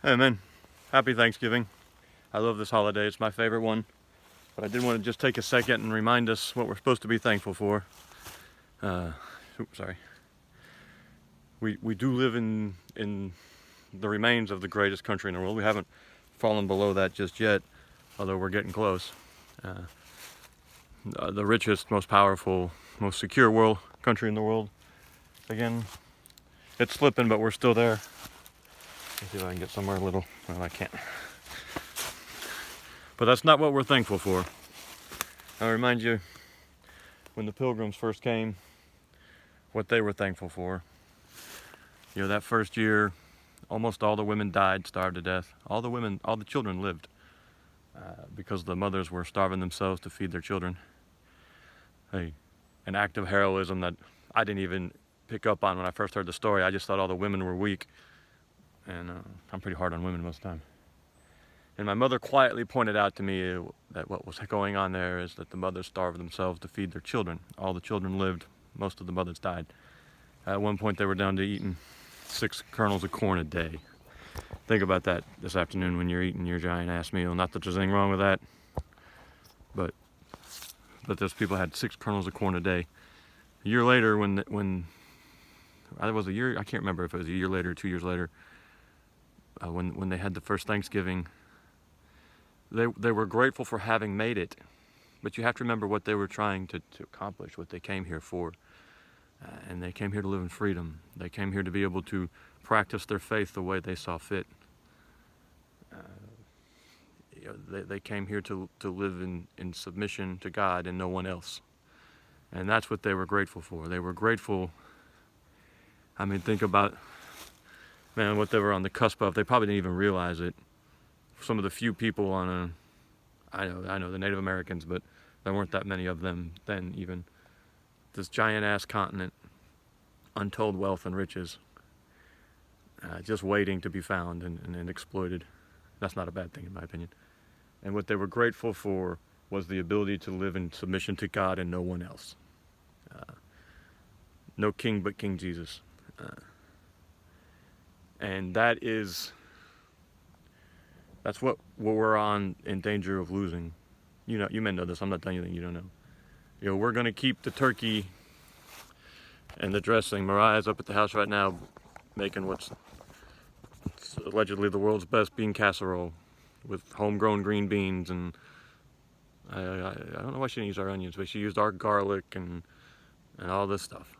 Hey man, happy Thanksgiving. I love this holiday, it's my favorite one. But I did want to just take a second and remind us what we're supposed to be thankful for. Uh, sorry. We do live in the remains of the greatest country in the world. We haven't fallen below that just yet, although we're getting close. Uh, the richest, most powerful, most secure country in the world. Again, it's slipping, but we're still there. Let's see if I can get somewhere a little. Well, I can't. But that's not what we're thankful for. I remind you, when the Pilgrims first came, what they were thankful for. You know, that first year, almost all the women died, starved to death. All the children lived because the mothers were starving themselves to feed their children. An act of heroism that I didn't even pick up on when I first heard the story. I just thought all the women were weak, and I'm pretty hard on women most of the time. And my mother quietly pointed out to me that what was going on there is that the mothers starved themselves to feed their children. All the children lived, most of the mothers died. At one point they were down to eating 6 kernels of corn a day. Think about that this afternoon when you're eating your giant ass meal. Not that there's anything wrong with that, but those people had 6 kernels of corn a day. A year later, when it was a year, I can't remember if it was a year later or 2 years later, when they had the first Thanksgiving, they were grateful for having made it, but you have to remember what they were trying to accomplish, what they came here for. And they came here to live in freedom. They came here to be able to practice their faith the way they saw fit. They came here to live in submission to God and no one else. And that's what they were grateful for. They were grateful. I mean, think about, man, what they were on the cusp of. They probably didn't even realize it. Some of the few people I know the Native Americans, but there weren't that many of them then even. This giant ass continent, untold wealth and riches, just waiting to be found and exploited. That's not a bad thing in my opinion. And what they were grateful for was the ability to live in submission to God and no one else. No king but King Jesus. And that's what we're in danger of losing. You know, you may know this, I'm not telling you anything you don't know. You know, we're gonna keep the turkey and the dressing. Mariah's up at the house right now making what's allegedly the world's best bean casserole with homegrown green beans, and I don't know why she didn't use our onions, but she used our garlic and all this stuff.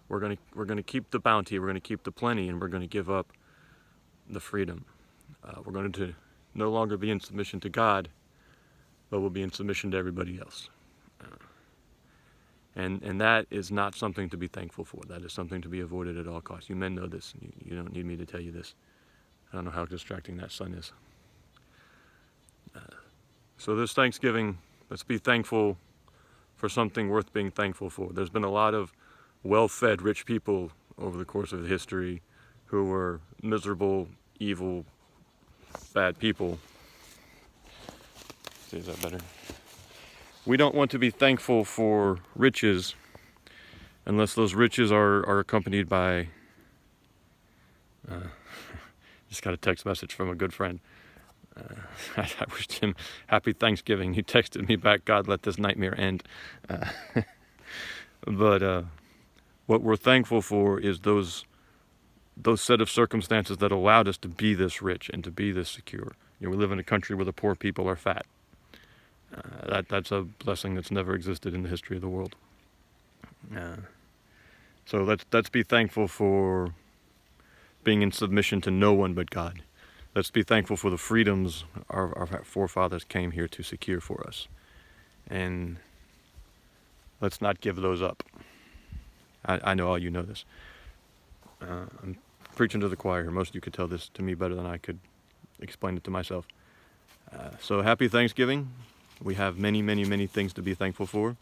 We're gonna keep the bounty, we're gonna keep the plenty, and we're gonna give up the freedom. We're going to no longer be in submission to God, but we'll be in submission to everybody else. And that is not something to be thankful for. That is something to be avoided at all costs. You men know this. You don't need me to tell you this. I don't know how distracting that sun is. So this Thanksgiving, let's be thankful for something worth being thankful for. There's been a lot of well-fed, rich people over the course of history who were miserable, evil, bad people. See, is that better? We don't want to be thankful for riches unless those riches are accompanied by... just got a text message from a good friend. I wished him happy Thanksgiving. He texted me back, God, let this nightmare end. But what we're thankful for is those set of circumstances that allowed us to be this rich and to be this secure. You know, we live in a country where the poor people are fat. That's a blessing that's never existed in the history of the world. So let's be thankful for being in submission to no one but God. Let's be thankful for the freedoms our forefathers came here to secure for us. And let's not give those up. I know all you know this. I'm preaching to the choir here. Most of you could tell this to me better than I could explain it to myself. So happy Thanksgiving. We have many, many, many things to be thankful for.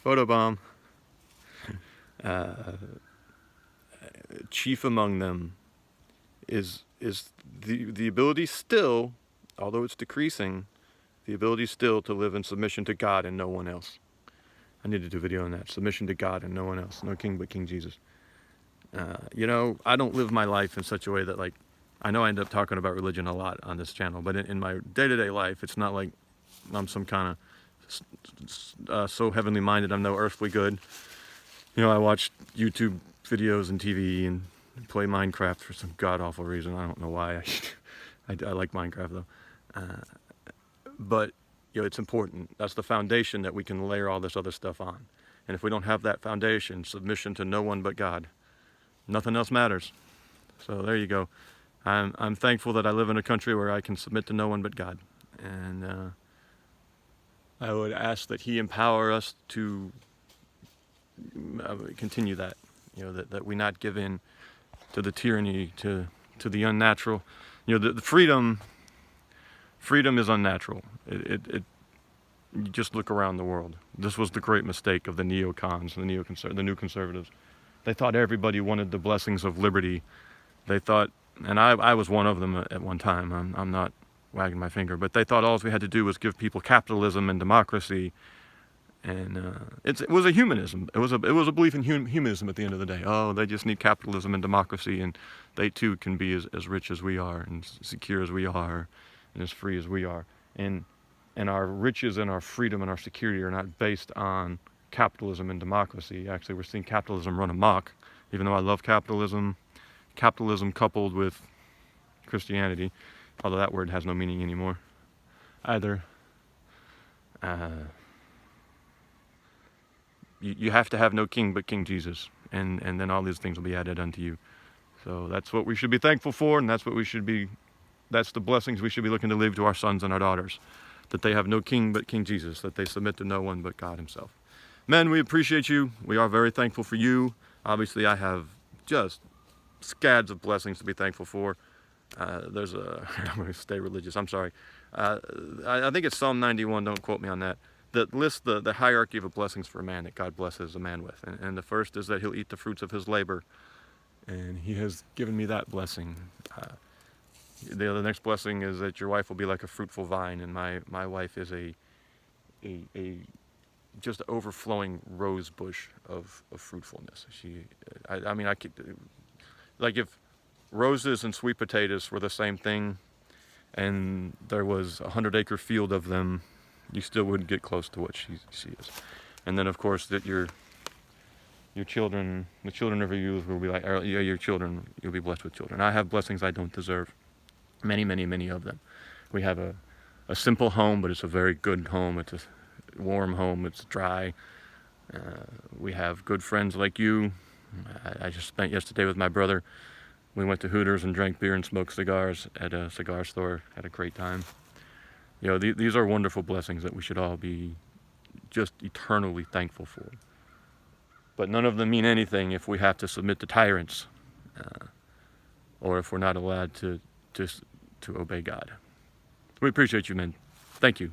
Photobomb. Chief among them is the ability still, although it's decreasing, the ability still to live in submission to God and no one else. I need to do a video on that. Submission to God and no one else. No king but King Jesus. I don't live my life in such a way that, like, I know I end up talking about religion a lot on this channel, but in my day-to-day life, it's not like I'm some kind of so heavenly minded I'm no earthly good. I watch YouTube videos and TV and play Minecraft for some god-awful reason. I don't know why. I like Minecraft, though. But, it's important. That's the foundation that we can layer all this other stuff on. And if we don't have that foundation, submission to no one but God, nothing else matters. So there you go. I'm thankful that I live in a country where I can submit to no one but God. And I would ask that He empower us to continue that. That we not give in to the tyranny, to the unnatural. The freedom is unnatural. You just look around the world. This was the great mistake of the neocons, the new conservatives. They thought everybody wanted the blessings of liberty. They thought, and I was one of them at one time. I'm not wagging my finger, but they thought all we had to do was give people capitalism and democracy. And it was a humanism. It was a belief in humanism at the end of the day. Oh, they just need capitalism and democracy, and they too can be as rich as we are, and secure as we are, and as free as we are. And our riches and our freedom and our security are not based on capitalism and democracy. Actually, we're seeing capitalism run amok. Even though I love capitalism coupled with Christianity, although that word has no meaning anymore either. You have to have no king but King Jesus, and then all these things will be added unto you. So that's what we should be thankful for, and that's the blessings we should be looking to leave to our sons and our daughters, that they have no king but King Jesus, that they submit to no one but God Himself. Men, we appreciate you. We are very thankful for you. Obviously, I have just scads of blessings to be thankful for. I'm going to stay religious, I'm sorry. I think it's Psalm 91, don't quote me on that lists the hierarchy of blessings for a man that God blesses a man with. And the first is that he'll eat the fruits of his labor. And He has given me that blessing. The next blessing is that your wife will be like a fruitful vine, and my wife is a just overflowing rose bush of fruitfulness. I could, like, if roses and sweet potatoes were the same thing, and there was 100-acre field of them, you still wouldn't get close to what she is. And then, of course, that your children, the children of your youth will be like, your children, you'll be blessed with children. I have blessings I don't deserve. Many, many, many of them. We have a simple home, but it's a very good home. It's a warm home. It's dry. We have good friends like you. I just spent yesterday with my brother. We went to Hooters and drank beer and smoked cigars at a cigar store. Had a great time. These are wonderful blessings that we should all be just eternally thankful for. But none of them mean anything if we have to submit to tyrants, or if we're not allowed to obey God. We appreciate you, men. Thank you.